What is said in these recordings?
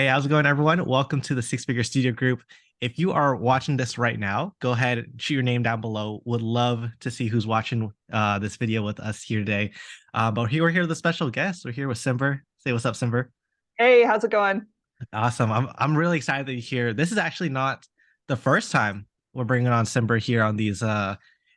Hey, how's it going, everyone? Welcome to the Six Figure Studio Group. If you are watching this right now, go ahead and shoot your name down below. Would love to see who's watching this video with us here today. But we're here with a special guest. We're here with Cymber. Say what's up, Cymber. Hey, how's it going? Awesome. I'm really excited to hear. This is actually not the first time we're bringing on Cymber here on these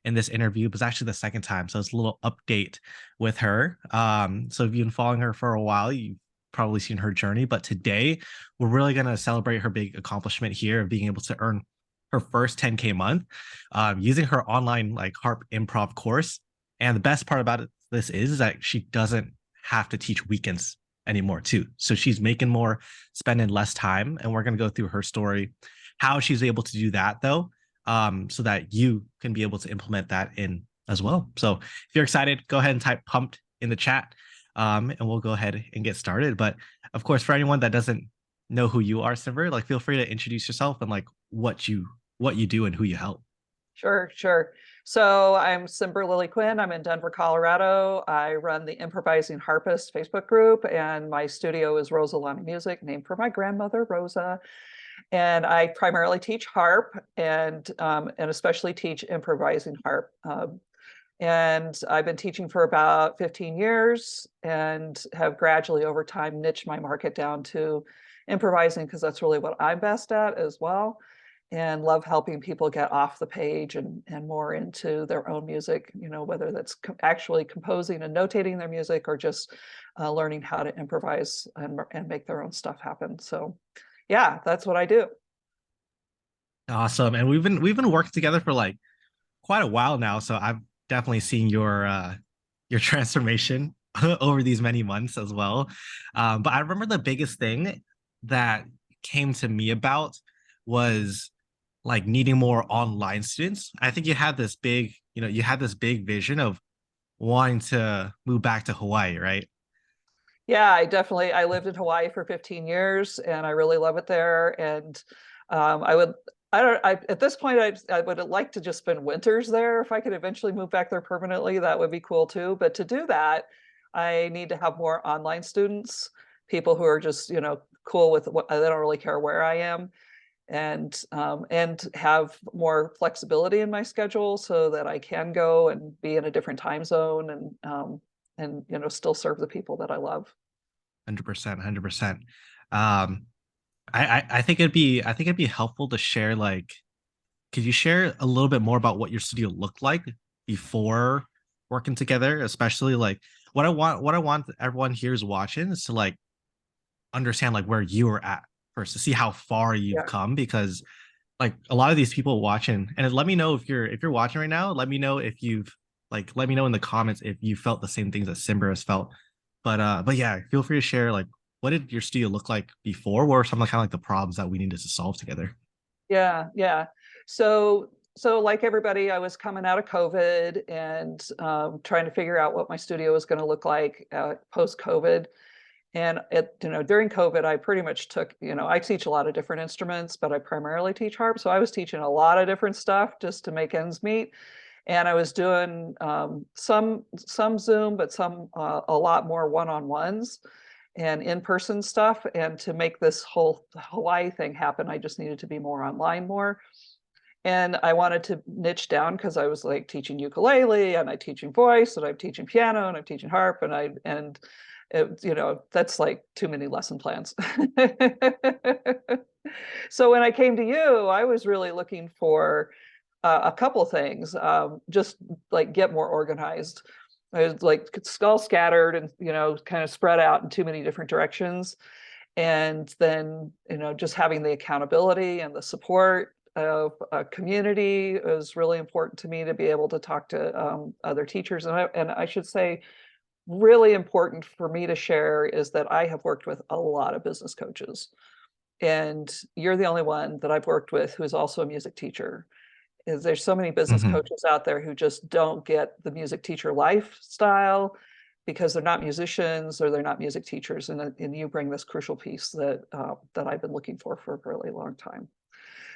in this interview, but it's actually the second time. So it's a little update with her. So if you've been following her for a while, you've probably seen her journey. But today we're really gonna celebrate her big accomplishment here of being able to earn her first 10K month using her online like harp improv course. And the best part about this is that she doesn't have to teach weekends anymore too. So she's making more, spending less time, and we're going to go through her story, how she's able to do that though, so that you can be able to implement that in as well. So if you're excited, go ahead and type pumped in the chat, and we'll go ahead and get started. But of course, for anyone that doesn't know who you are, Simber, like feel free to introduce yourself and like what you do and who you help. Sure. So I'm Cymber Lily Quinn. I'm in Denver, Colorado. I run the Improvising Harpist Facebook group, and my studio is Rosa Lana Music, named for my grandmother, Rosa. And I primarily teach harp and especially teach improvising harp. And I've been teaching for about 15 years and have gradually over time niched my market down to improvising because that's really what I'm best at as well. And love helping people get off the page and more into their own music, whether that's actually composing and notating their music or just learning how to improvise and make their own stuff happen. So yeah, that's what I do. Awesome. And we've been working together for like quite a while now. So I've definitely seen your transformation over these many months as well. But I remember the biggest thing that came to me about was like needing more online students. I think you had this big vision of wanting to move back to Hawaii, right? Yeah, I lived in Hawaii for 15 years and I really love it there. And I would, I don't, I, at this point, I would like to just spend winters there. If I could eventually move back there permanently, that would be cool too. But to do that, I need to have more online students, people who are just, cool with what, they don't really care where I am and have more flexibility in my schedule so that I can go and be in a different time zone and still serve the people that I love. 100%, 100%. Um, I think it'd be helpful to share like, could you share a little bit more about what your studio looked like before working together? Especially like what I want everyone here is watching is to like understand like where you were at first to see how far you've Yeah. come because like a lot of these people watching and let me know if you're watching right now, let me know if you've like let me know in the comments if you felt the same things that Simber has felt. But yeah, feel free to share like what did your studio look like before? What were some of kind of like the problems that we needed to solve together? Yeah. So like everybody, I was coming out of COVID and trying to figure out what my studio was going to look like post COVID. And during COVID, I pretty much took, I teach a lot of different instruments, but I primarily teach harp. So I was teaching a lot of different stuff just to make ends meet. And I was doing some Zoom, but some a lot more one-on-ones and in-person stuff. And to make this whole Hawaii thing happen, I just needed to be more online more. And I wanted to niche down because I was like teaching ukulele and I'm teaching voice and I'm teaching piano and I'm teaching harp and that's like too many lesson plans. So when I came to you, I was really looking for a couple things, just like get more organized. I was like skull scattered and kind of spread out in too many different directions. And then just having the accountability and the support of a community is really important to me to be able to talk to other teachers. And I should say, really important for me to share is that I have worked with a lot of business coaches, and you're the only one that I've worked with who is also a music teacher. Is there's so many business Mhm. coaches out there who just don't get the music teacher lifestyle because they're not musicians or they're not music teachers, and you bring this crucial piece that I've been looking for a really long time.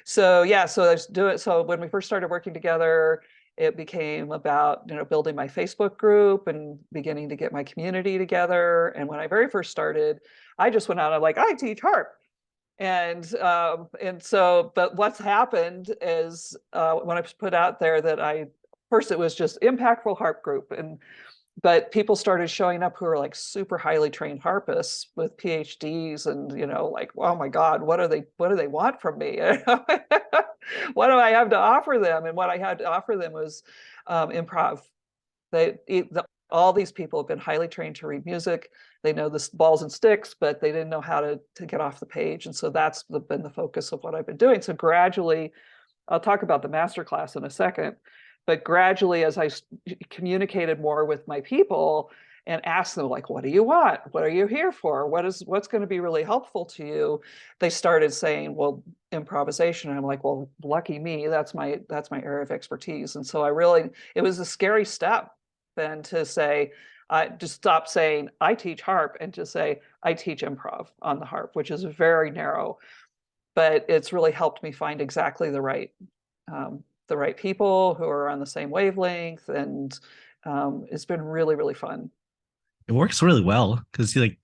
So yeah, so let's do it. So when we first started working together, it became about building my Facebook group and beginning to get my community together. And when I very first started, I just went out and like I teach harp. And so, but what's happened is when I put out there that first it was just impactful harp group, but people started showing up who are like super highly trained harpists with PhDs, and like, oh my God, what do they want from me? What do I have to offer them? And what I had to offer them was improv. All these people have been highly trained to read music. They know the balls and sticks, but they didn't know how to get off the page. And so that's been the focus of what I've been doing. So gradually, I'll talk about the masterclass in a second, but gradually, as I communicated more with my people and asked them, like, what do you want? What are you here for? What's going to be really helpful to you? They started saying, well, improvisation. And I'm like, well, lucky me, that's my area of expertise. And so it was a scary step then to say, just stop saying I teach harp and just say I teach improv on the harp, which is very narrow, but it's really helped me find exactly the right people who are on the same wavelength, and it's been really, really fun. It works really well because like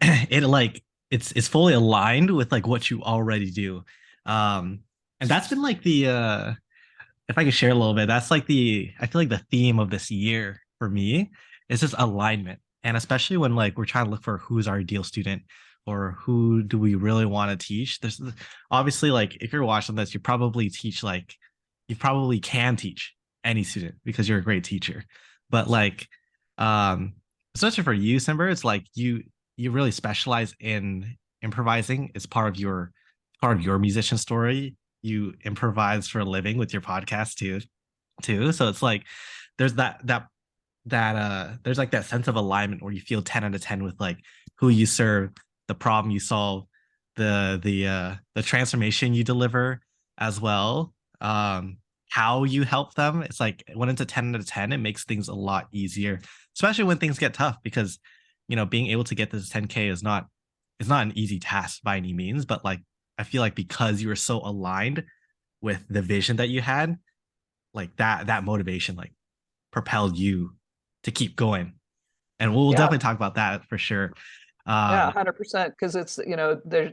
it like it's fully aligned with like what you already do. And that's been like the if I could share a little bit, that's like I feel like the theme of this year for me is just alignment. And especially when like we're trying to look for who's our ideal student or who do we really want to teach. There's obviously like if you're watching this, you probably can teach any student because you're a great teacher. But like especially for you, Cymber, it's like you really specialize in improvising. It's part of your musician story. You improvise for a living with your podcast too. So it's like there's there's like that sense of alignment where you feel 10 out of 10 with like who you serve, the problem you solve, the transformation you deliver as well. How you help them. It's like when it's a 10 out of 10, it makes things a lot easier, especially when things get tough because being able to get this 10K is not an easy task by any means, but like I feel like because you were so aligned with the vision that you had, like that motivation like propelled you to keep going. And we'll Yeah, definitely talk about that for sure. yeah, Um, 100%. Because it's, there's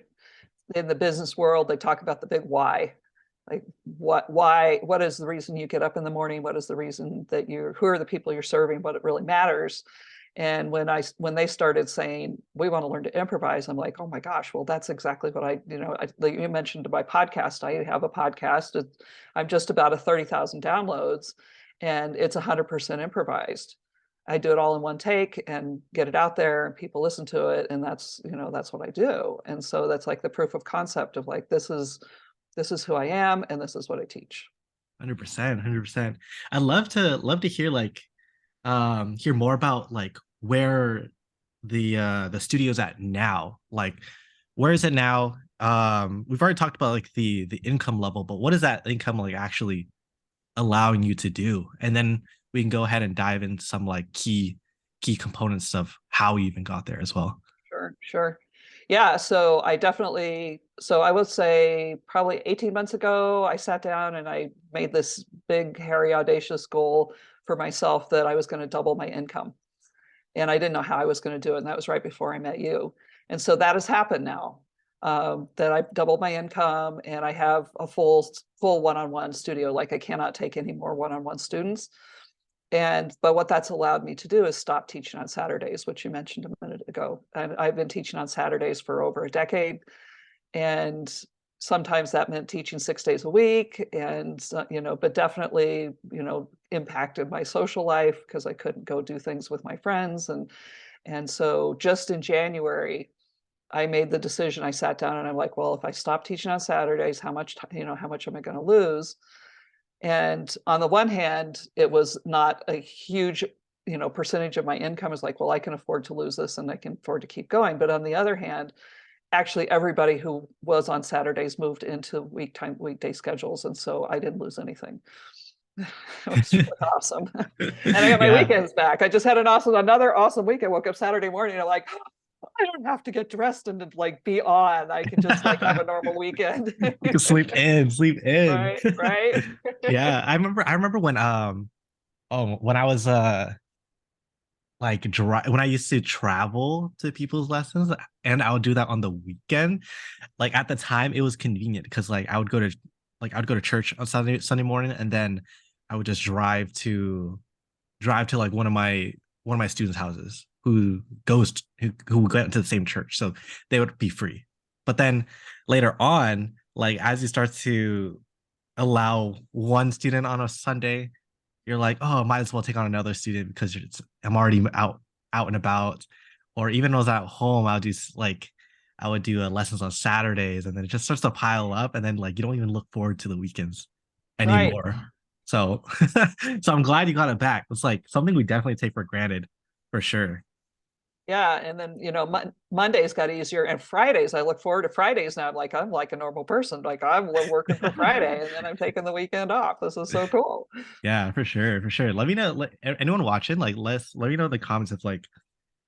in the business world, they talk about the big why. Like what is the reason you get up in the morning? What is the reason that who are the people you're serving? What it really matters. And when they started saying we want to learn to improvise, I'm like, oh my gosh, well that's exactly what like you mentioned my podcast. I have a podcast. I'm just about a 30,000 downloads, and it's 100% improvised. I do it all in one take and get it out there, and people listen to it, and that's what I do. And so that's like the proof of concept of like this is who I am and this is what I teach. 100%, 100%. I'd love to hear like hear more about like where the studio's at now. Like where is it now? We've already talked about like the income level, but what is that income like actually allowing you to do? And then we can go ahead and dive into some like key components of how we even got there as well. Sure, sure. Yeah, so I would say probably 18 months ago, I sat down and I made this big, hairy, audacious goal for myself that I was going to double my income. And I didn't know how I was going to do it. And that was right before I met you. And so that has happened now, that I've doubled my income and I have a full one-on-one studio. Like I cannot take any more one-on-one students. But what that's allowed me to do is stop teaching on Saturdays, which you mentioned a minute ago. And I've been teaching on Saturdays for over a decade. And sometimes that meant teaching 6 days a week, and but definitely impacted my social life because I couldn't go do things with my friends. And so just in January I made the decision. I sat down and I'm like, well, if I stop teaching on Saturdays, how much am I going to lose? And on the one hand, it was not a huge percentage of my income. Is like, well, I can afford to lose this and I can afford to keep going. But on the other hand, actually everybody who was on Saturdays moved into weekday schedules, and so I didn't lose anything. It was really awesome. And I got my Yeah. weekends back. I just had another awesome weekend. Woke up Saturday morning and I'm like, I don't have to get dressed and like be on. I can just like have a normal weekend. You can sleep in. Right, right. Yeah, I remember when when I was like when I used to travel to people's lessons, and I would do that on the weekend. Like at the time, it was convenient because like I would go to church on Sunday morning, and then I would just drive to like one of my students' houses who went to the same church, so they would be free. But then later on, like as you start to allow one student on a Sunday, you're like, oh, I might as well take on another student because I'm already out and about. Or even when I was at home, I would do lessons on Saturdays, and then it just starts to pile up, and then like you don't even look forward to the weekends Right. anymore. So, so I'm glad you got it back. It's like something we definitely take for granted, for sure. Yeah, and then Mondays got easier, and Fridays I look forward to Fridays now. I'm like a normal person. Like I'm working for Friday, and then I'm taking the weekend off. This is so cool. Yeah, for sure, for sure. Let me know. Anyone watching, like, let me know in the comments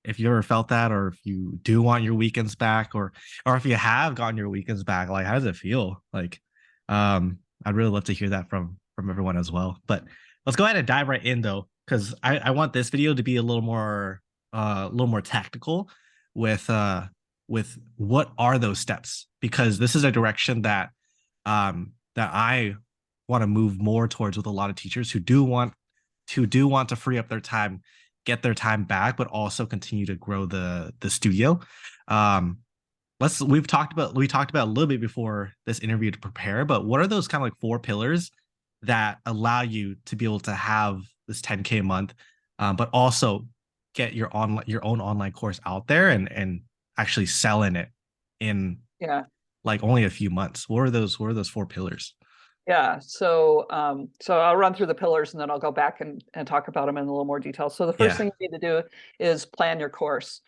if you ever felt that, or if you do want your weekends back, or if you have gotten your weekends back. Like, how does it feel? Like, I'd really love to hear that from everyone as well. But let's go ahead and dive right in though, because I want this video to be a little more tactical with what are those steps, because this is a direction that I want to move more towards with a lot of teachers who do want to free up their time, get their time back, but also continue to grow the studio. Um, we talked about a little bit before this interview to prepare, but what are those kind of like four pillars that allow you to be able to have this 10K a month, but also get your own online course out there and actually selling it in Yeah. like only a few months? What are those four pillars? Yeah, so I'll run through the pillars and then I'll go back and talk about them in a little more detail. So the first Yeah. thing you need to do is plan your course.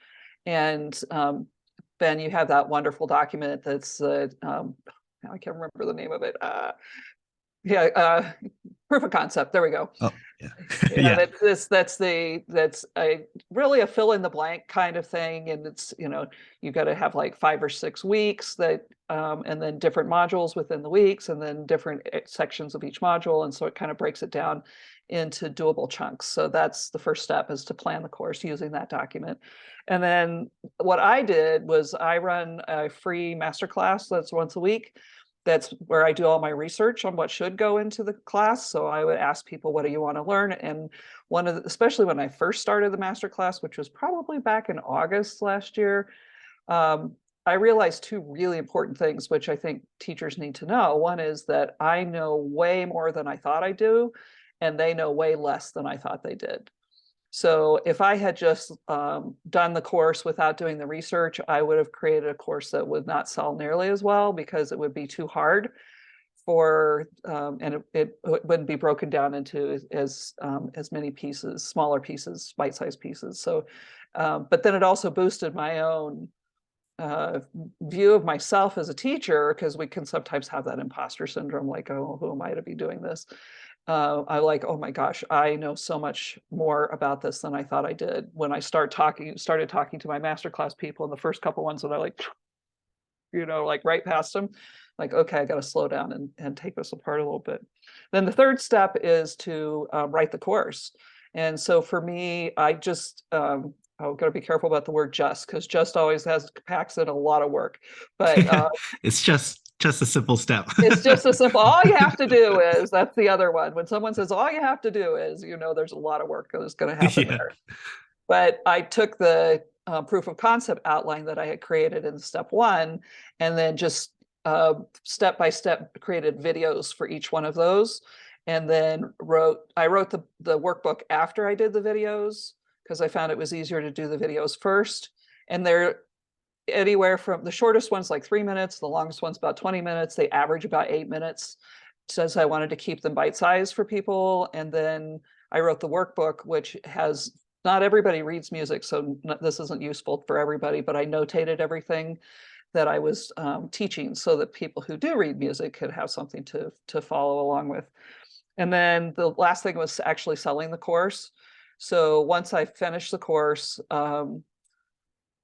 And Ben, you have that wonderful document that's now I can't remember the name of it. Yeah, proof of concept. There we go. Oh, yeah. Yeah, Yeah. that's a really a fill in the blank kind of thing, and it's you've got to have like 5 or 6 weeks that and then different modules within the weeks, and then different sections of each module, and so it kind of breaks it down into doable chunks. So that's the first step, is to plan the course using that document. And then what I did was I run a free masterclass that's once a week. That's where I do all my research on what should go into the class. So I would ask people, what do you want to learn? And especially when I first started the master class, which was probably back in August last year, I realized two really important things, which I think teachers need to know. One is that I know way more than I thought I do, and they know way less than I thought they did. So if I had just done the course without doing the research, I would have created a course that would not sell nearly as well, because it would be too hard and it wouldn't be broken down into as many pieces, smaller pieces, bite-sized pieces. So, but then it also boosted my own view of myself as a teacher, because we can sometimes have that imposter syndrome, like, oh, who am I to be doing this? I like, oh my gosh, I know so much more about this than I thought I did. When I started talking to my masterclass people, and the first couple ones that I like right past them, like, okay, I got to slow down and take this apart a little bit. Then the third step is to write the course. And so for me, I just, I've got to be careful about the word just, because just always packs in a lot of work. But It's just a simple step. it's just a simple, all you have to do is, that's the other one. When someone says all you have to do is, there's a lot of work that's going to happen Yeah. there. But I took the proof of concept outline that I had created in step one, and then just step by step created videos for each one of those. And then I wrote the workbook after I did the videos, because I found it was easier to do the videos first. And they're anywhere from, the shortest one's like 3 minutes, the longest one's about 20 minutes. They average about 8 minutes, since I wanted to keep them bite-sized for people. And then I wrote the workbook, which has, not everybody reads music, so this isn't useful for everybody, but I notated everything that I was teaching, so that people who do read music could have something to follow along with. And then the last thing was actually selling the course. So once I finished the course,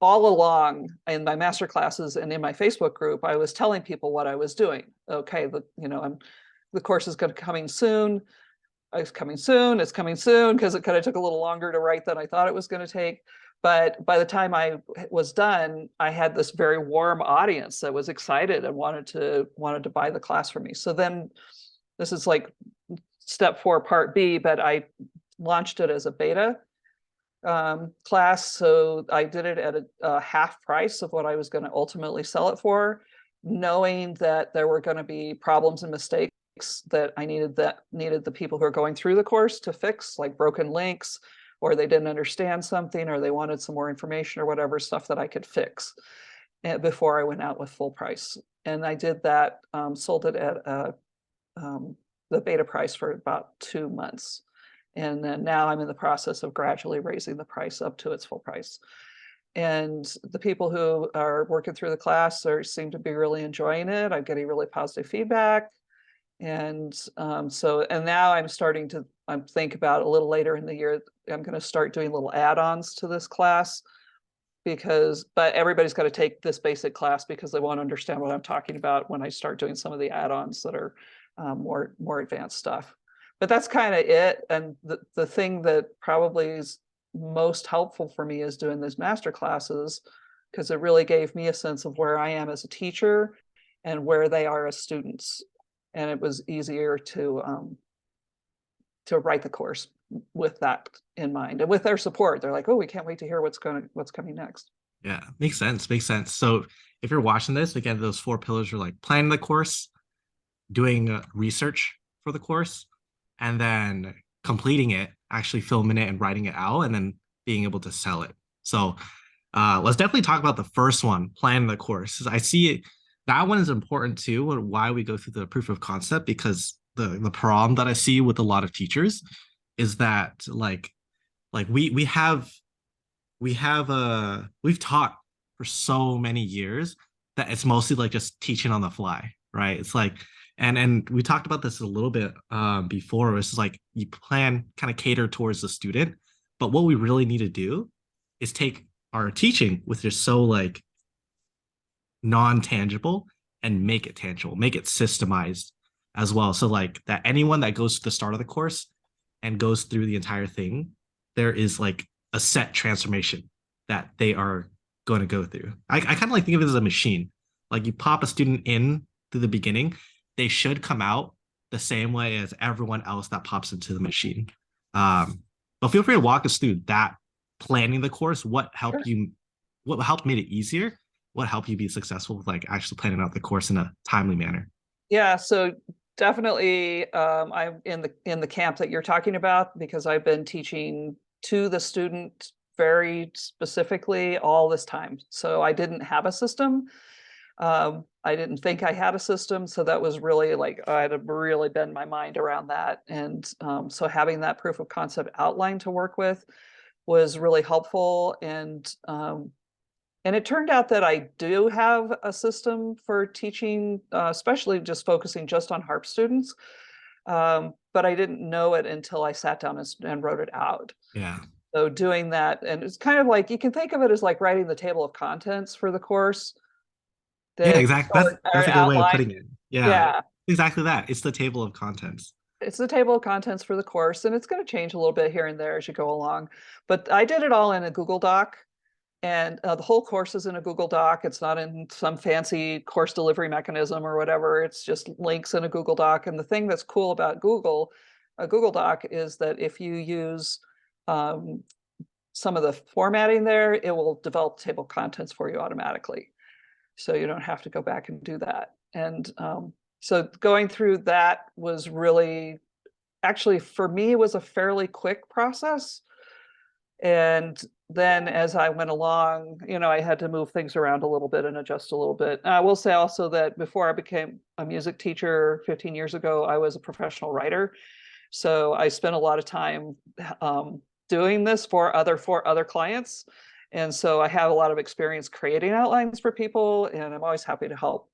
all along in my master classes and in my Facebook group, I was telling people what I was doing. Okay, the course is coming soon. it's coming soon, it's coming soon, because it kind of took a little longer to write than I thought it was going to take. But by the time I was done, I had this very warm audience that was excited and wanted to buy the class from me. So then this is like step 4, part B, but I launched it as a beta class. So I did it at a half price of what I was going to ultimately sell it for, knowing that there were going to be problems and mistakes that I needed the people who are going through the course to fix, like broken links, or they didn't understand something, or they wanted some more information, or whatever, stuff that I could fix before I went out with full price. And I did that, sold it at the beta price for about 2 months. And then now I'm in the process of gradually raising the price up to its full price. And the people who are working through the class seem to be really enjoying it. I'm getting really positive feedback. And now I'm starting to think about a little later in the year, I'm going to start doing little add-ons to this class, but everybody's got to take this basic class because they won't understand what I'm talking about when I start doing some of the add-ons that are more advanced stuff. But that's kind of it. And the thing that probably is most helpful for me is doing these master classes, because it really gave me a sense of where I am as a teacher and where they are as students. And it was easier to write the course with that in mind, and with their support. They're like, oh, we can't wait to hear what's coming next. Yeah, makes sense. Makes sense. So if you're watching this, again, those 4 pillars are like planning the course, doing research for the course, and then completing it, actually filming it and writing it out, and then being able to sell it. So let's definitely talk about the first one, planning the course. I see it, that one is important too, and why we go through the proof of concept, because the problem that I see with a lot of teachers is that we've taught for so many years that it's mostly like just teaching on the fly, right? It's like, and we talked about this a little bit before. It's like you plan, kind of cater towards the student, but what we really need to do is take our teaching, which is so like non-tangible, and make it tangible, make it systemized as well. So like that anyone that goes to the start of the course and goes through the entire thing, there is like a set transformation that they are going to go through. I kind of like think of it as a machine. Like you pop a student in through the beginning, they should come out the same way as everyone else that pops into the machine. But feel free to walk us through that, planning the course. What helped Sure. you? What helped make it easier? What helped you be successful with like actually planning out the course in a timely manner? Yeah, so definitely I'm in the camp that you're talking about, because I've been teaching to the student very specifically all this time. So I didn't have a system. I didn't think I had a system. So that was really like, I had to really bend my mind around that. And so having that proof of concept outline to work with was really helpful. And it turned out that I do have a system for teaching, especially just focusing just on harp students. But I didn't know it until I sat down and wrote it out. Yeah. So doing that, and it's kind of like, you can think of it as like writing the table of contents for the course. Yeah, That exactly. or That's an a good way of outline. putting it. Yeah, Yeah, exactly that. It's the table of contents. it's the table of contents for the course, and it's going to change a little bit here and there as you go along. But I did it all in a Google Doc. And the whole course is in a Google Doc. It's not in some fancy course delivery mechanism or whatever. It's just links in a Google Doc. And the thing that's cool about a Google Doc, is that if you use some of the formatting there, it will develop table of contents for you automatically. So you don't have to go back and do that. And so going through that was really, actually for me, was a fairly quick process. And then as I went along, I had to move things around a little bit and adjust a little bit. I will say also that before I became a music teacher 15 years ago, I was a professional writer. So I spent a lot of time doing this for other clients. And so I have a lot of experience creating outlines for people, and I'm always happy to help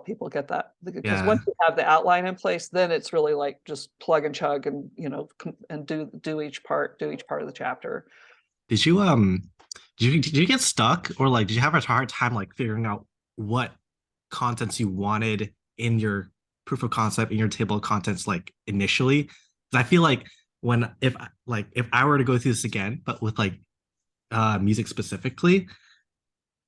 people get that, because Yeah. once you have the outline in place, then it's really like just plug and chug, and and do each part of the chapter. Did you did you get stuck, or like did you have a hard time like figuring out what contents you wanted in your proof of concept, in your table of contents, like initially? 'Cause I feel like when if I were to go through this again, but with like music specifically,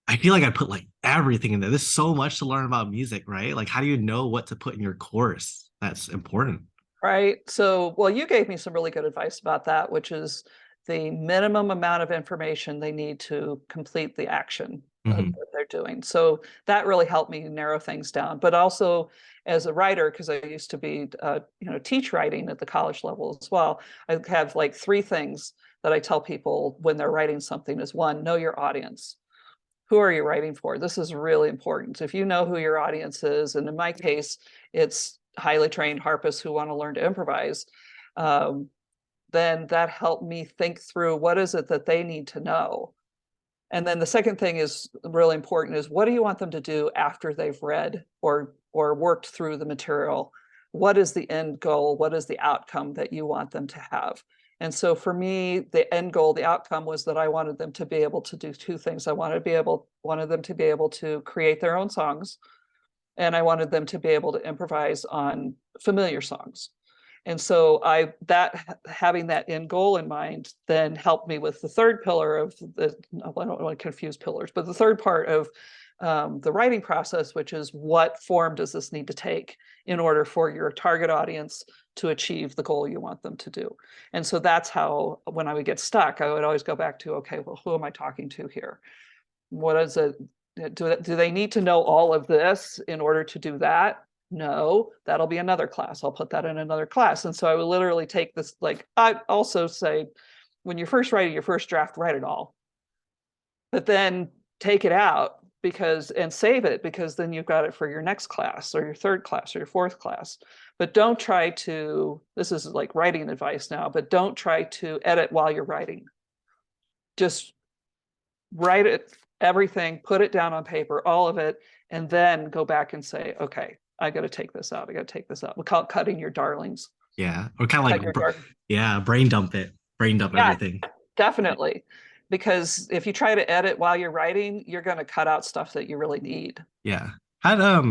I feel like I put like everything in there. There's so much to learn about music, right? Like, how do you know what to put in your course? That's important. Right. So, well, you gave me some really good advice about that, which is the minimum amount of information they need to complete the action Hmm. that they're doing. So that really helped me narrow things down. But also as a writer, because I used to be, teach writing at the college level as well, I have like three things that I tell people when they're writing something is one, know your audience. Who are you writing for? This is really important. If you know who your audience is, and in my case, it's highly trained harpists who want to learn to improvise, um, then that helped me think through what is it that they need to know. And then the second thing is really important is what do you want them to do after they've read or worked through the material? What is the end goal? What is the outcome that you want them to have? And so for me, the end goal, the outcome was that I wanted them to be able to do two things. Wanted them to be able to create their own songs, and I wanted them to be able to improvise on familiar songs. And so having that end goal in mind then helped me with the third pillar of the, I don't want to confuse pillars, but the third part of the writing process, which is what form does this need to take in order for your target audience to achieve the goal you want them to do. And so that's how, when I would get stuck, I would always go back to, okay, well, who am I talking to here? What is it? Do they need to know all of this in order to do that? No, that'll be another class. I'll put that in another class. And so I would literally take this, like, I also say, when you're first writing your first draft, write it all, but then take it out and save it, because then you've got it for your next class or your third class or your fourth class. But don't try to, this is like writing advice now, but don't try to edit while you're writing. Just write it, everything, put it down on paper, all of it, and then go back and say, okay, I got to take this out. I got to take this out. We call it cutting your darlings. Yeah, or kind of Cut like your dar. yeah, brain dump it, brain dump Yeah, everything. definitely. Because if you try to edit while you're writing, you're going to cut out stuff that you really need. Yeah. How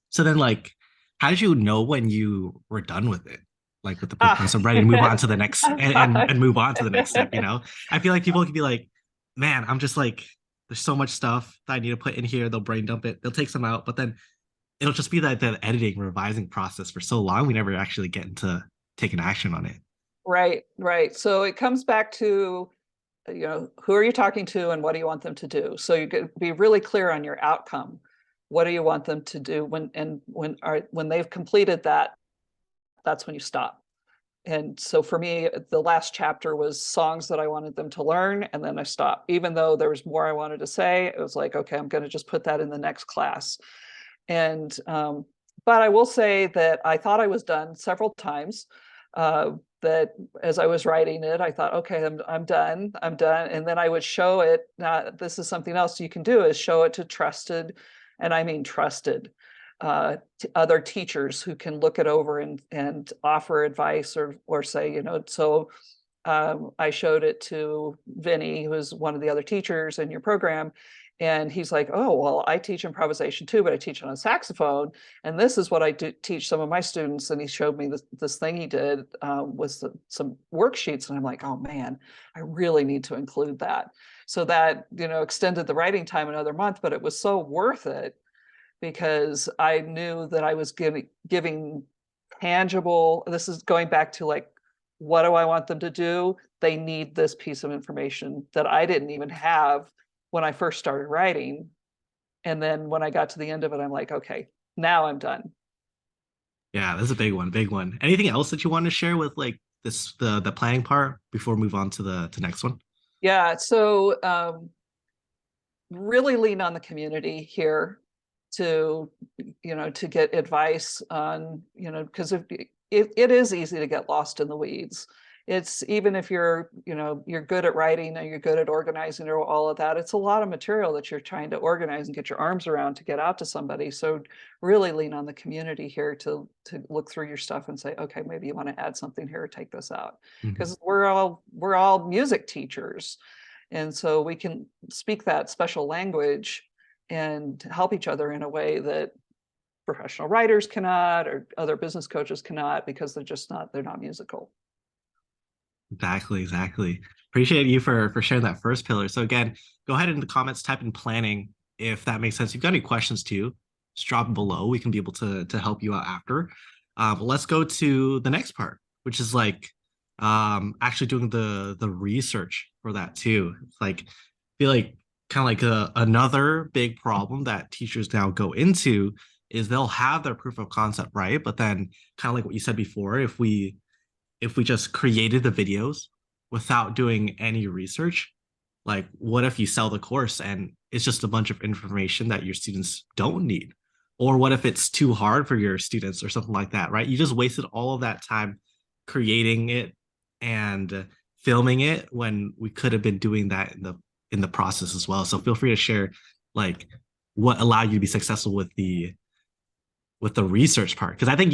so then like how did you know when you were done with it? Like with the Ah. process of ready to move on to the next and move on to the next step, you know? I feel like people can be like, man, I'm just like, there's so much stuff that I need to put in here. They'll brain dump it, they'll take some out, but then it'll just be that the editing, revising process for so long, we never actually get into taking action on it. Right, right. So it comes back to, who are you talking to and what do you want them to do? So you could be really clear on your outcome. What do you want them to do when they've completed that, that's when you stop. And so for me, the last chapter was songs that I wanted them to learn, and then I stopped. Even though there was more I wanted to say, it was like, okay, I'm going to just put that in the next class. And but I will say that I thought I was done several times. That as I was writing it, I thought, okay, I'm done, I'm done. And then I would show it. This is something else you can do, is show it to trusted, and I mean trusted, other teachers who can look it over and offer advice or say, so I showed it to Vinny, who was one of the other teachers in your program. And he's like, oh, well, I teach improvisation too, but I teach on a saxophone. And this is what I do teach some of my students. And he showed me this thing he did with some worksheets. And I'm like, oh, man, I really need to include that. So that, extended the writing time another month, but it was so worth it because I knew that I was giving tangible, this is going back to like, what do I want them to do? They need this piece of information that I didn't even have when I first started writing. And then when I got to the end of it, I'm like, okay, now I'm done. Yeah, that's a big one, big one. Anything else that you want to share with like this the planning part before we move on to the next one? Yeah. So really lean on the community here to, to get advice on, because it is easy to get lost in the weeds. It's, even if you're good at writing and you're good at organizing or all of that, it's a lot of material that you're trying to organize and get your arms around to get out to somebody. So really lean on the community here to look through your stuff and say, okay, maybe you want to add something here or take this out. Mhm. Because we're all music teachers. And so we can speak that special language and help each other in a way that professional writers cannot, or other business coaches cannot, because they're not musical. Exactly, exactly. Appreciate you for sharing that first pillar. So again, go ahead in the comments, type in planning if that makes sense. If you've got any questions too, just drop them below. We can be able to help you out after. But let's go to the next part, which is like actually doing the research for that too. It's like I feel like kind of like another big problem that teachers now go into is they'll have their proof of concept, right? But then kind of like what you said before, if we just created the videos without doing any research, like what if you sell the course and it's just a bunch of information that your students don't need? Or what if it's too hard for your students or something like that, right? You just wasted all of that time creating it and filming it when we could have been doing that in the process as well. So feel free to share like what allowed you to be successful with the research part. Because I think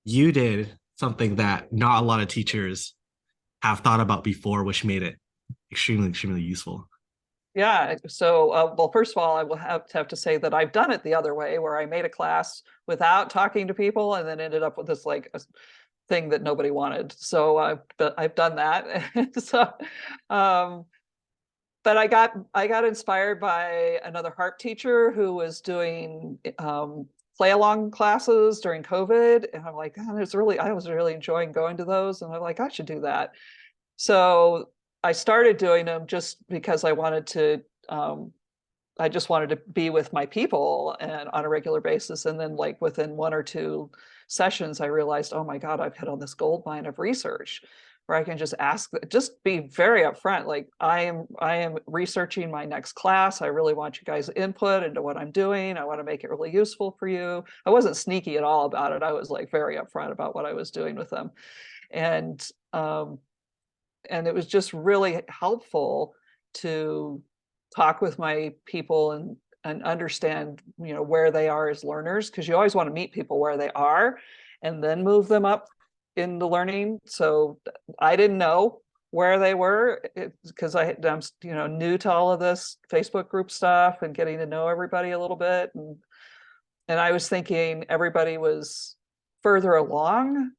you did something that not a lot of teachers have thought about before, which made it extremely, extremely useful. Yeah. So, well, first of all, I will have to say that I've done it the other way, where I made a class without talking to people, and then ended up with this like a thing that nobody wanted. So I've done that. So, um, but I got inspired by another harp teacher who was doing play along classes during COVID, and I'm like, oh, I was really enjoying going to those, and I'm like, I should do that. So I started doing them just because I just wanted to be with my people and on a regular basis. And then like within one or two sessions, I realized, oh my God, I've hit on this gold mine of research where I can just be very upfront. Like I am researching my next class. I really want you guys input into what I'm doing. I want to make it really useful for you. I wasn't sneaky at all about it. I was like very upfront about what I was doing with them. And um, and it was just really helpful to talk with my people and understand, where they are as learners, because you always want to meet people where they are and then move them up in the learning. So I didn't know where they were because I'm new to all of this Facebook group stuff and getting to know everybody a little bit, and I was thinking everybody was further along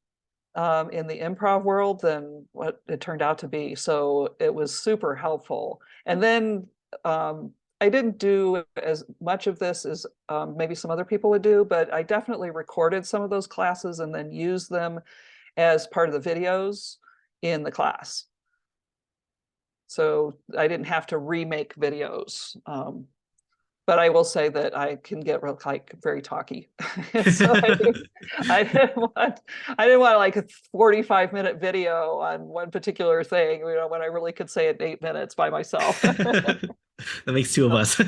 in the improv world than what it turned out to be. So it was super helpful. And then I didn't do as much of this as maybe some other people would do, but I definitely recorded some of those classes and then used them as part of the videos in the class. So I didn't have to remake videos. But I will say that I can get very talky. So I didn't want I didn't want like a 45-minute video on one particular thing, when I really could say it in 8 minutes by myself. That makes two of us.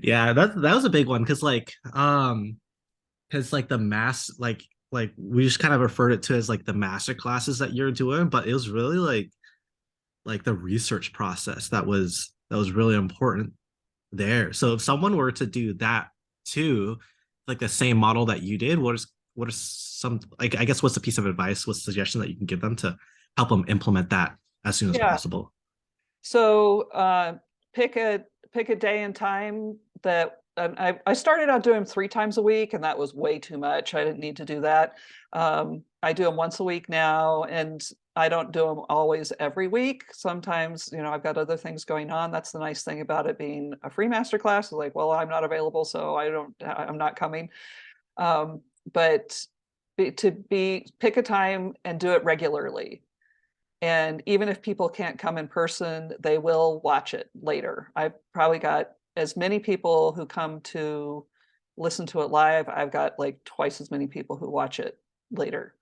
Yeah, that was a big one because like the mass like we just kind of referred it to as like the master classes that you're doing, but it was really like the research process that was really important there. So if someone were to do that too, like the same model that you did, what are some like I guess what's the piece of advice, what's the suggestion that you can give them to help them implement that as soon as Yeah. possible? So pick a day and time that I started out doing them 3 times a week, and that was way too much. I didn't need to do that. I do them once a week now, and I don't do them always every week. Sometimes, I've got other things going on. That's the nice thing about it being a free master class. Like, well, I'm not available, so I'm not coming. But pick a time and do it regularly. And even if people can't come in person, they will watch it later. I've probably got as many people who come to listen to it live. I've got like twice as many people who watch it later,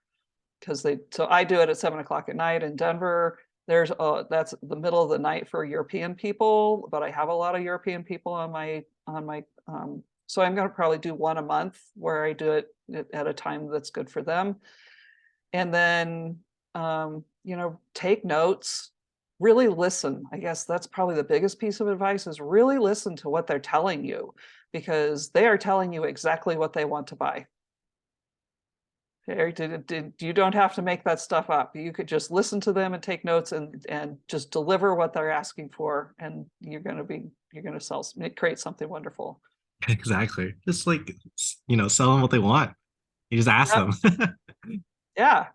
so I do it at 7 o'clock at night in Denver. That's the middle of the night for European people, but I have a lot of European people so I'm going to probably do one a month where I do it at a time that's good for them. And then take notes, really listen. I guess that's probably the biggest piece of advice, is really listen to what they're telling you, because they are telling you exactly what they want to buy. You don't have to make that stuff up. You could just listen to them and take notes and just deliver what they're asking for, and you're going to create something wonderful. Exactly. Just like sell them what they want. You just ask Yep. them. Yeah.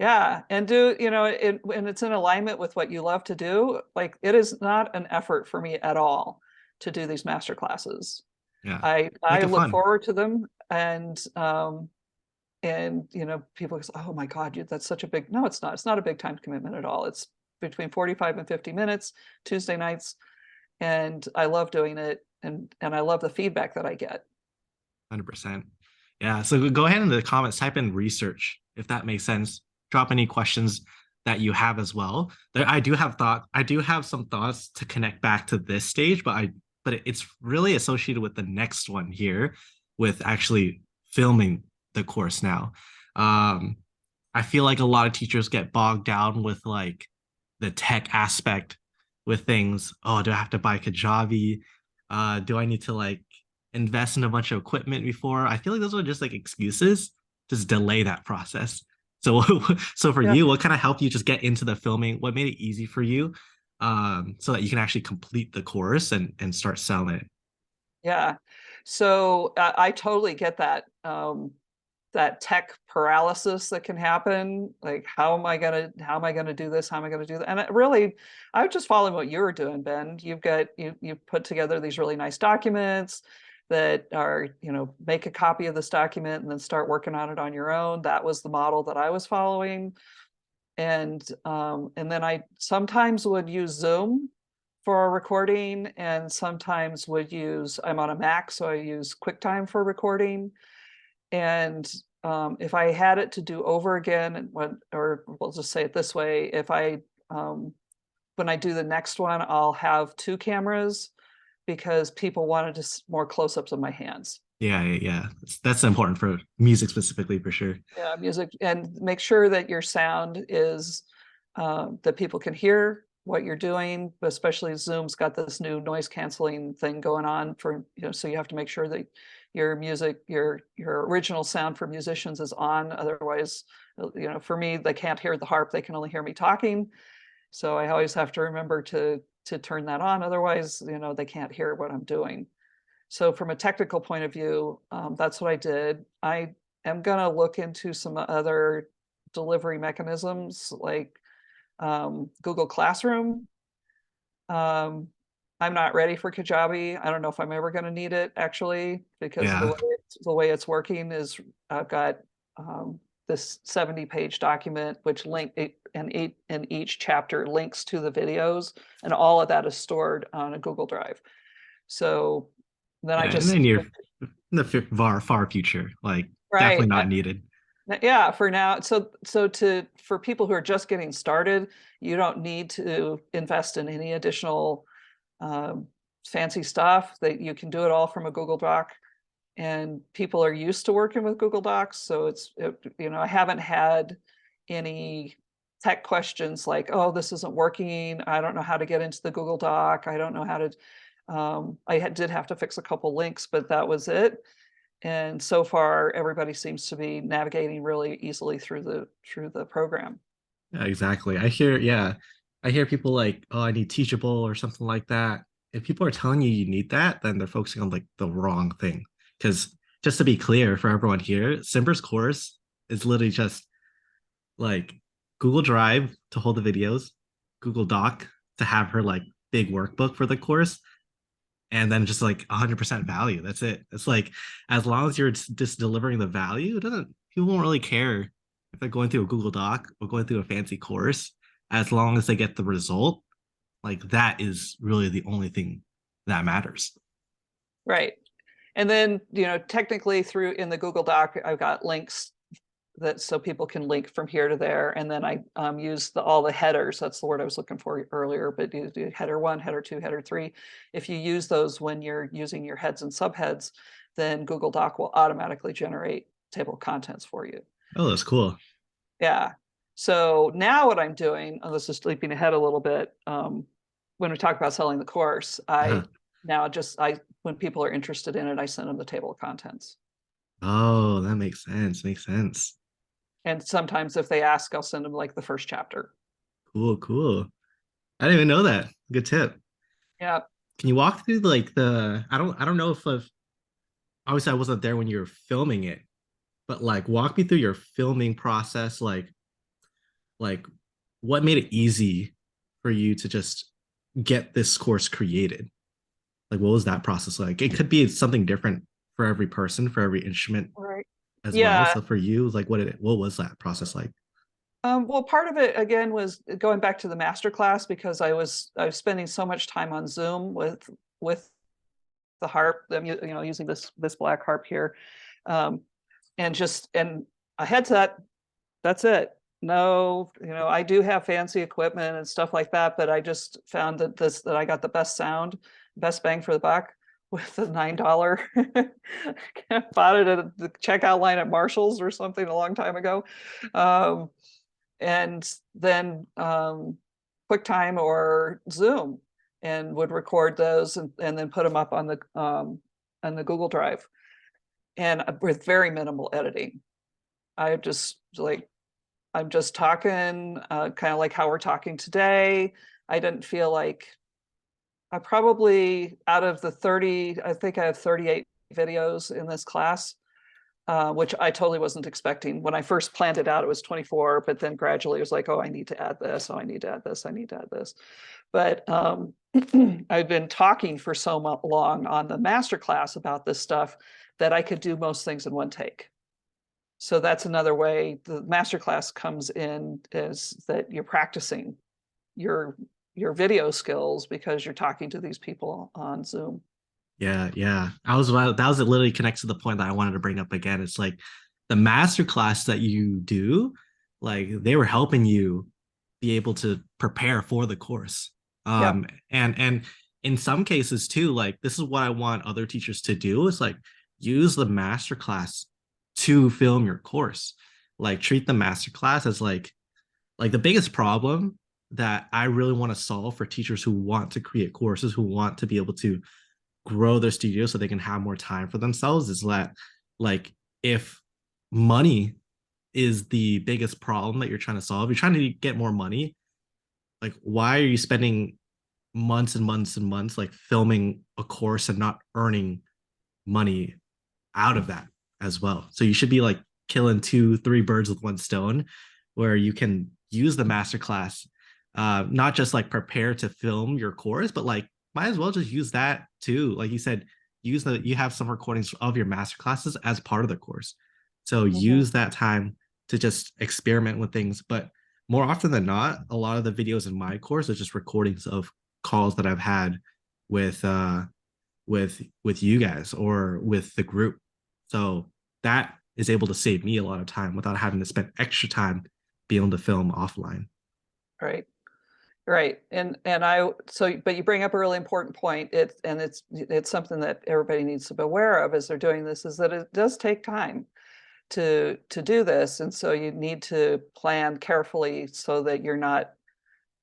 Yeah, and do, and it's in alignment with what you love to do. Like it is not an effort for me at all to do these master classes. Yeah. I Make it look fun. forward to them, and people say, "Oh my God, that's such a big." No, it's not. It's not a big time commitment at all. It's between 45 and 50 minutes Tuesday nights, and I love doing it, and I love the feedback that I get. 100%. Yeah. So go ahead in the comments, type in research if that makes sense. Drop any questions that you have as well. I do have some thoughts to connect back to this stage, but it's really associated with the next one here with actually filming the course now. Um, I feel like a lot of teachers get bogged down with like the tech aspect with things. Oh, do I have to buy Kajabi? Do I need to like invest in a bunch of equipment before? I feel like those are just like excuses. Just delay that process. So, so for Yeah. you, what kind of helped you just get into the filming? What made it easy for you, so that you can actually complete the course and start selling it? Yeah. So I totally get that. That tech paralysis that can happen. Like, how am I gonna do this? How am I gonna do that? And I was just following what you were doing, Ben. You put together these really nice documents that are, make a copy of this document and then start working on it on your own. That was the model that I was following. And then I sometimes would use Zoom for a recording, and sometimes I'm on a Mac, so I use QuickTime for recording. And if I had it to do over again, or we'll just say it this way, if when I do the next one, I'll have two cameras because people wanted more close-ups of my hands. Yeah. That's important for music specifically for sure. Yeah, music, and make sure that your sound is that people can hear what you're doing, but especially Zoom's got this new noise canceling thing going on for, so you have to make sure that your music, your original sound for musicians is on. Otherwise, for me, they can't hear the harp, they can only hear me talking. So I always have to remember to turn that on. Otherwise, they can't hear what I'm doing. So from a technical point of view, that's what I did. I am going to look into some other delivery mechanisms like Google Classroom. Um, I'm not ready for Kajabi. I don't know if I'm ever going to need it actually, because Yeah. the way it's working is I've got this 70-page document which and each chapter links to the videos, and all of that is stored on a Google Drive. So then I Yeah. And just then you're in the far future, like definitely right. not needed. Yeah, for now. For people who are just getting started, you don't need to invest in any additional um, fancy stuff. That you can do it all from a Google Doc, and people are used to working with Google Docs. So I haven't had any tech questions like, "Oh, this isn't working. I don't know how to get into the Google Doc. I don't know how to." Did have to fix a couple links, but that was it. And so far, everybody seems to be navigating really easily through the program. Yeah, exactly. I hear people like, oh, I need Teachable or something like that. If people are telling you need that, then they're focusing on like the wrong thing. Because just to be clear for everyone here, Cymber's course is literally just like Google Drive to hold the videos, Google Doc to have her like big workbook for the course, and then just like 100% value. That's it. It's like as long as you're just delivering the value, it doesn't people won't really care if they're going through a Google Doc or going through a fancy course. As long as they get the result, like that is really the only thing that matters. Right. And then, technically through in the Google Doc, I've got links that so people can link from here to there. And then I use all the headers. That's the word I was looking for earlier, but you do header one, header two, header three. If you use those when you're using your heads and subheads, then Google Doc will automatically generate table of contents for you. Oh, that's cool. Yeah. So now what I'm doing, this is leaping ahead a little bit. When we talk about selling the course, Uh-huh. when people are interested in it, I send them the table of contents. Oh, that makes sense. Makes sense. And sometimes if they ask, I'll send them like the first chapter. Cool. I didn't even know that. Good tip. Yeah. Can you walk through like I don't know if obviously I wasn't there when you were filming it, but like walk me through your filming process. Like like what made it easy for you to just get this course created? Like what was that process like? It could be something different for every person, for every instrument Right. as well. Yeah. So for you, like what was that process like? Well, part of it again was going back to the master class because I was spending so much time on Zoom with the harp. I'm using this black harp here, um, and a headset. That's it. No, I do have fancy equipment and stuff like that, but I just found that I got the best sound, best bang for the buck with the $9. Bought it at the checkout line at Marshall's or something a long time ago. Um, and then QuickTime or Zoom, and would record those and then put them up on the Google Drive, and with very minimal editing. I just like I'm just talking kind of like how we're talking today. I didn't feel like I probably out of the 30, I think I have 38 videos in this class, which I totally wasn't expecting. When I first planned it out, it was 24, but then gradually it was like, oh, I need to add this. Oh, I need to add this. I need to add this. But I've been talking for so long on the master class about this stuff that I could do most things in one take. So that's another way the master class comes in, is that you're practicing your your video skills because you're talking to these people on Zoom. Yeah, yeah. That was literally connected to the point that I wanted to bring up again. It's like the master class that you do, like they were helping you be able to prepare for the course. Yeah. And in some cases too, like this is what I want other teachers to do is like use the master class to film your course. Like treat the master class as like the biggest problem that I really want to solve for teachers who want to create courses, who want to be able to grow their studio so they can have more time for themselves is that like if money is the biggest problem that you're trying to solve, you're trying to get more money, like why are you spending months and months and months like filming a course and not earning money out of that as well? So you should be like killing two three birds with one stone, where you can use the masterclass, not just like prepare to film your course, but like might as well just use that too. Like you said, you have some recordings of your master classes as part of the course. So Mhm. use that time to just experiment with things. But more often than not, a lot of the videos in my course are just recordings of calls that I've had with with you guys or with the group. So that is able to save me a lot of time without having to spend extra time being able to film offline. Right. Right. And I so but you bring up a really important point. It's something that everybody needs to be aware of as they're doing this, is that it does take time to do this. And so you need to plan carefully so that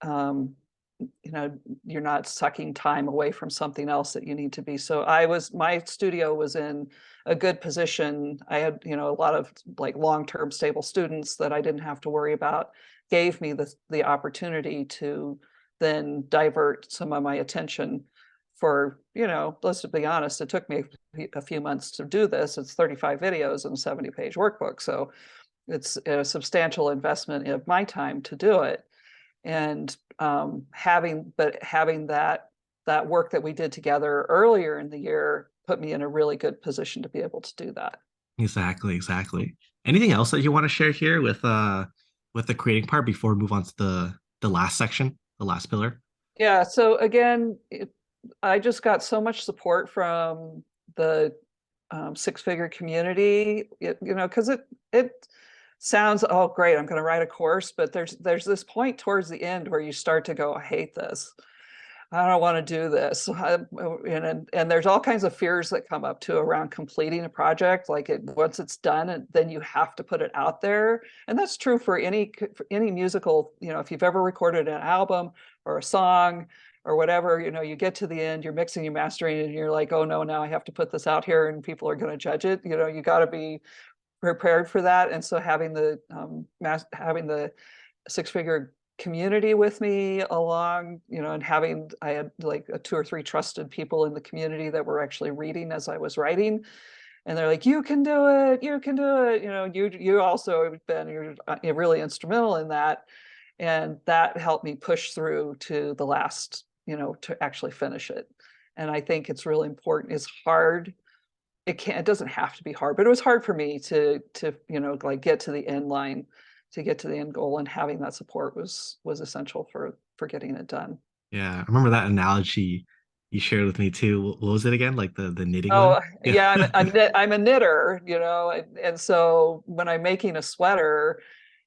um, you're not sucking time away from something else that you need to be. So my studio was in a good position. I had, a lot of like long-term stable students that I didn't have to worry about, gave me the opportunity to then divert some of my attention for, let's be honest, it took me a few months to do this. It's 35 videos and a 70-page workbook. So it's a substantial investment of my time to do it. And having that work that we did together earlier in the year put me in a really good position to be able to do that. Exactly, exactly. Anything else that you want to share here with the creating part before we move on to the last section, the last pillar? Yeah. So again, I just got so much support from the six-figure community. Because it sounds, oh great, I'm going to write a course, but there's this point towards the end where you start to go, I hate this. I don't want to do this. And there's all kinds of fears that come up too around completing a project. Like once it's done, and then you have to put it out there. And that's true for any musical, if you've ever recorded an album or a song or whatever, you get to the end, you're mixing, you're mastering, and you're like, oh no, now I have to put this out here and people are going to judge it. You got to be prepared for that. And so having the six-figure community with me along, and I had like two or three trusted people in the community that were actually reading as I was writing. And they're like, you can do it, you can do it. You also have been, you're really instrumental in that. And that helped me push through to the last, to actually finish it. And I think it's really important. It's hard. It doesn't have to be hard, but it was hard for me to, like get to the end line, to get to the end goal, and having that support was essential for getting it done. Yeah, I remember that analogy you shared with me too. What was it again? Like the knitting one? Oh, Yeah. yeah, I'm a knitter, and so when I'm making a sweater,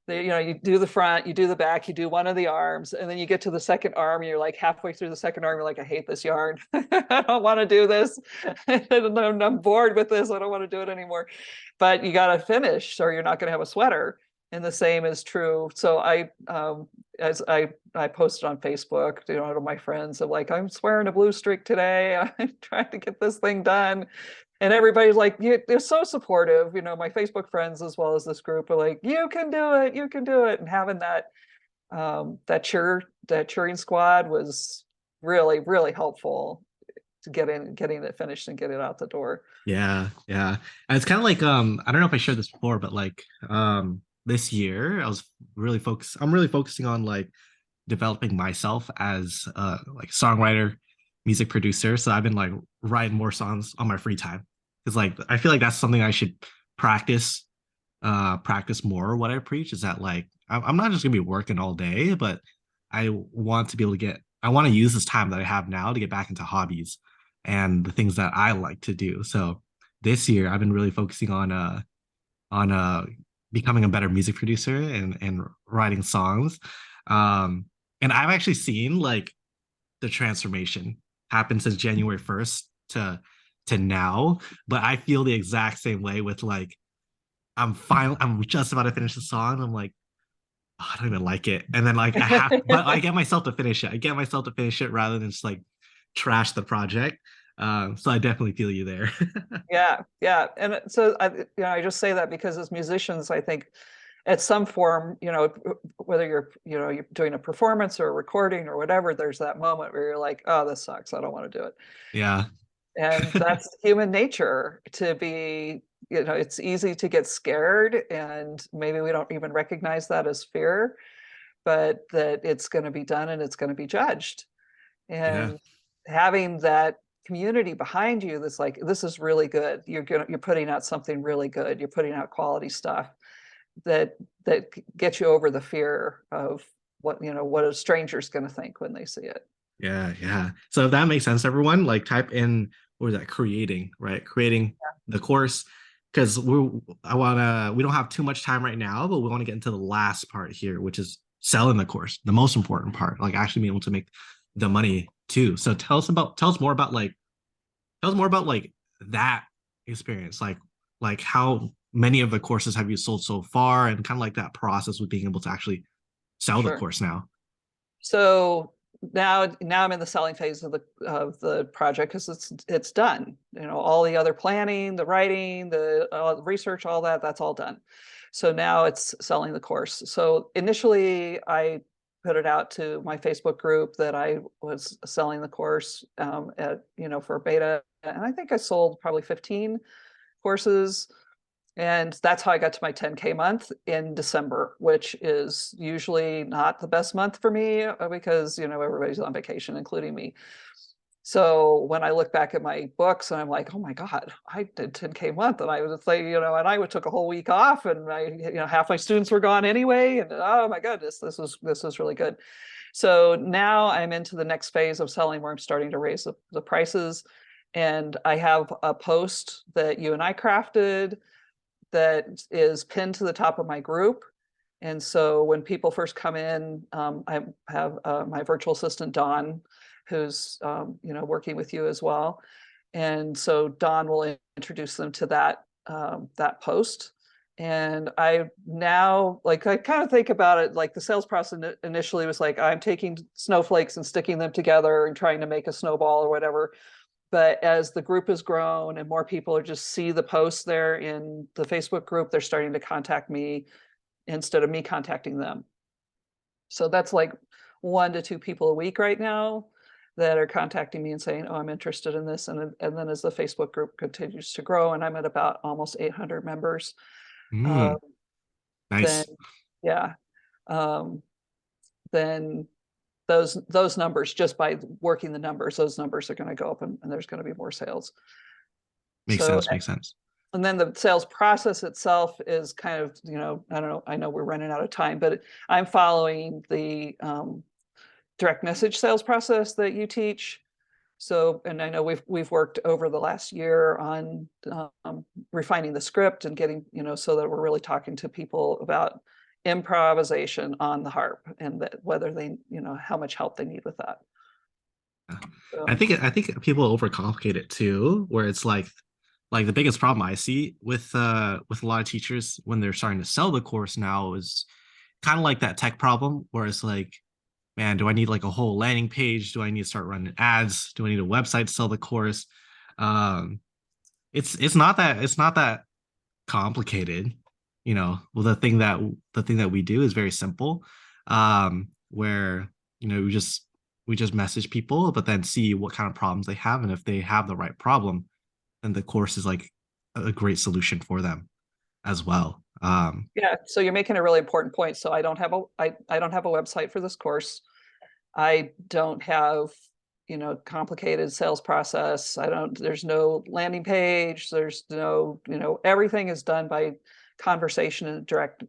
you do the front, you do the back, you do one of the arms, and then you get to the second arm, and you're like halfway through the second arm, you're like, I hate this yarn. I don't want to do this. I'm bored with this. I don't want to do it anymore. But you got to finish, or you're not going to have a sweater. And the same is true. So as I posted on Facebook, to my friends, of like, I'm swearing a blue streak today. I'm trying to get this thing done. And everybody's like, they're so supportive. My Facebook friends, as well as this group, are like, you can do it, you can do it. And having that cheering squad was really, really helpful to getting it finished and get it out the door. Yeah, yeah. And it's kind of like I don't know if I shared this before, but like this year I'm really focusing on like developing myself as like songwriter, music producer. So I've been like writing more songs on my free time. Because like I feel like that's something I should practice practice more. What I preach is that like I'm not just gonna be working all day, but I want to use this time that I have now to get back into hobbies and the things that I like to do. So this year I've been really focusing on becoming a better music producer and writing songs. Um and I've actually seen like the transformation happen since January 1st to now, but I feel the exact same way with like I'm just about to finish the song. I'm like, oh, I don't even like it. And then like but I get myself to finish it. I get myself to finish it rather than just like trash the project. So I definitely feel you there. Yeah, yeah. And so I just say that because as musicians, I think at some form, whether you're doing a performance or a recording or whatever, there's that moment where you're like, oh, this sucks. I don't want to do it. Yeah. And that's human nature to be, it's easy to get scared, and maybe we don't even recognize that as fear, but that it's going to be done and it's going to be judged. Yeah. And having that community behind you that's like, this is really good. You're putting out something really good. You're putting out quality stuff that gets you over the fear of what a stranger's going to think when they see it. Yeah, yeah. So if that makes sense, everyone, like type in what is that? Creating, right? Creating the course. Because we don't have too much time right now, but we want to get into the last part here, which is selling the course, the most important part, like actually being able to make the money too. So tell us more about like that experience, like how many of the courses have you sold so far, and kind of like that process with being able to actually sell the Sure. course now. So now I'm in the selling phase of the project, because it's done. All the other planning, the writing, the research, all that's all done. So now it's selling the course. So initially, I put it out to my Facebook group that I was selling the course for beta, and I think I sold probably 15 courses. And that's how I got to my 10K month in December, which is usually not the best month for me, because, everybody's on vacation, including me. So when I look back at my books, and I'm like, oh my God, I did 10K month. And I was like, and I took a whole week off, and half my students were gone anyway. And oh my goodness, this was really good. So now I'm into the next phase of selling, where I'm starting to raise the prices. And I have a post that you and I crafted that is pinned to the top of my group. And so when people first come in, I have my virtual assistant, Dawn, who's working with you as well. And so Dawn will introduce them to that post. And I now, like, I kind of think about it like the sales process initially was like, I'm taking snowflakes and sticking them together and trying to make a snowball or whatever. But as the group has grown and more people are just see the posts there in the Facebook group, they're starting to contact me instead of me contacting them. So that's like 1 to 2 people a week right now that are contacting me and saying, oh, I'm interested in this. And then as the Facebook group continues to grow, and I'm at about almost 800 members, uh, Mm, then nice. yeah. Um, then those numbers, just by working the numbers, those numbers are going to go up, and there's going to be more sales. Makes So, sense. Makes sense. and then the sales process itself is kind of, I don't know, I know we're running out of time, but I'm following the direct message sales process that you teach. So, and I know we've worked over the last year on refining the script and getting, so that we're really talking to people about improvisation on the harp, and that whether they, how much help they need with that. I So, think I think people overcomplicate it too, where it's like the biggest problem I see with a lot of teachers when they're starting to sell the course now is kind of like that tech problem where it's like, man, do I need like a whole landing page? Do I need to start running ads? Do I need a website to sell the course? Um, it's not that complicated. Well, the thing that we do is very simple, where we just message people, but then see what kind of problems they have, and if they have the right problem, then the course is like a great solution for them as well. yeah, so you're making a really important point. So I don't have a website for this course. I don't have, complicated sales process. There's no landing page. There's no, everything is done by conversation and direct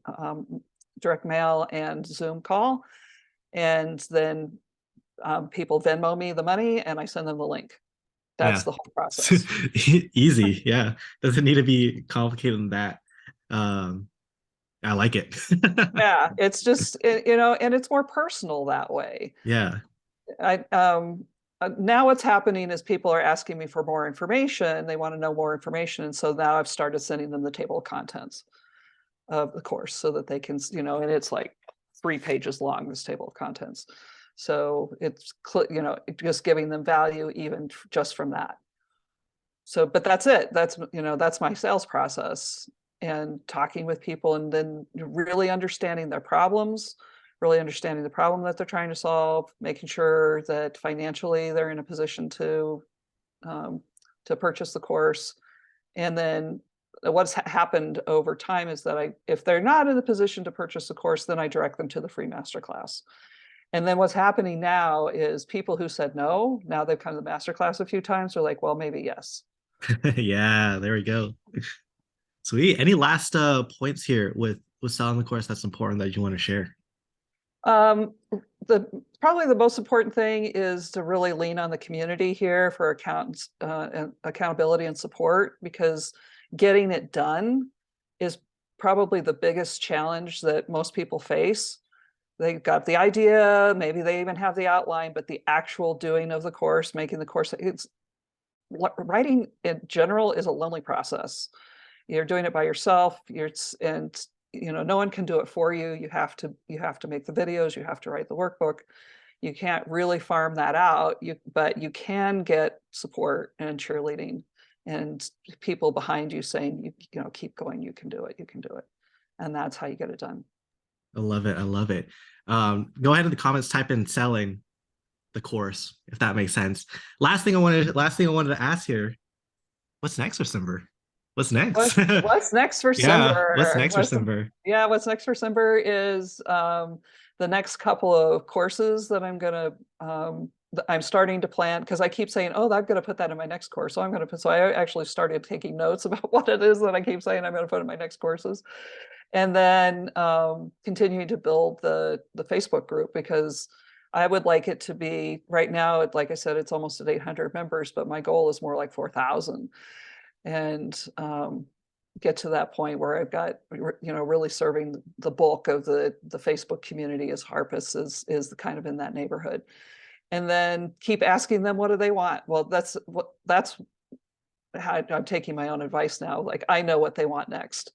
mail and Zoom call. And then people Venmo me the money and I send them the link. That's Yeah. the whole process. Easy. Yeah. Doesn't need to be complicated than that. Um, I like it. Yeah, it's just, and it's more personal that way. Yeah. Now what's happening is people are asking me for more information. They want to know more information. And so now I've started sending them the table of contents of the course so that they can, and it's like 3 pages long, this table of contents. So it's, just giving them value even just from that. So, but that's it. That's my sales process, and talking with people and then really understanding their problems, really understanding the problem that they're trying to solve, making sure that financially they're in a position um, to purchase the course. And then what's happened over time is that if they're not in a position to purchase the course, then I direct them to the free masterclass. And then what's happening now is people who said no, now they've come to the masterclass a few times, they're like, well, maybe yes. Yeah, there we go. Sweet. Any last points here with selling the course that's important that you want to share? Um, Probably the most important thing is to really lean on the community here for accountants, and accountability and support, because getting it done is probably the biggest challenge that most people face. They got the idea, maybe they even have the outline, but the actual doing of the course, making the course, writing in general is a lonely process. You're doing it by yourself. And no one can do it for you. You have to make the videos. You have to write the workbook. You can't really farm that out. But you can get support and cheerleading and people behind you saying, keep going. You can do it. You can do it. And that's how you get it done. I love it. I love it. Go ahead in the comments, type in selling the course, if that makes sense. Last thing I wanted to ask here. What's next for Cymber? What's next? What's next for Yeah, Cymber? what's next for Cymber? Yeah, what's next for Cymber is the next couple of courses that I'm starting to plan, because I keep saying, oh, I'm going to put that in my next course. So I actually started taking notes about what it is that I keep saying I'm going to put in my next courses. And then continuing to build the Facebook group, because I would like it to be, right now, like I said, it's almost at 800 members, but my goal is more like 4,000. And get to that point where I've got, really serving the bulk of the Facebook community as harpists is the kind of in that neighborhood. And then keep asking them, what do they want? Well, that's how I'm taking my own advice now. Like, I know what they want next.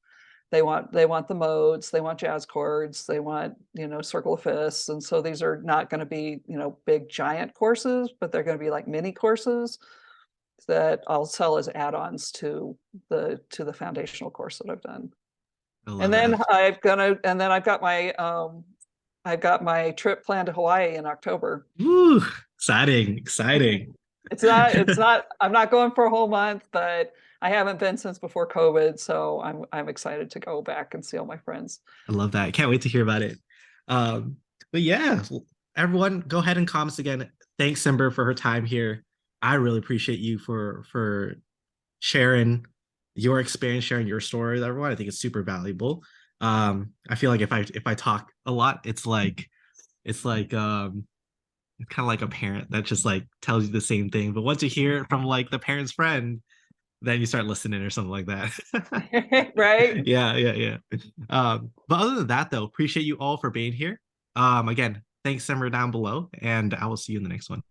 They want the modes, they want jazz chords, they want, circle of fists. And so these are not going to be, big giant courses, but they're going to be like mini courses that I'll sell as add-ons to the foundational course that I've done. I And love then it. I've got my trip planned to Hawaii in October. Woo, exciting, exciting. I'm not going for a whole month, but I haven't been since before COVID, so I'm excited to go back and see all my friends. I love that. I can't wait to hear about it. But yeah, everyone go ahead and comments again. Thanks, Cymber, for her time here. I really appreciate you for sharing your experience, sharing your story with everyone. I think it's super valuable. I feel like if I talk a lot, it's kind of like a parent that just like tells you the same thing. But once you hear it from like the parent's friend, then you start listening or something like that. Right? Yeah. But other than that, though, appreciate you all for being here. Again, thanks, Simmer, down below, and I will see you in the next one.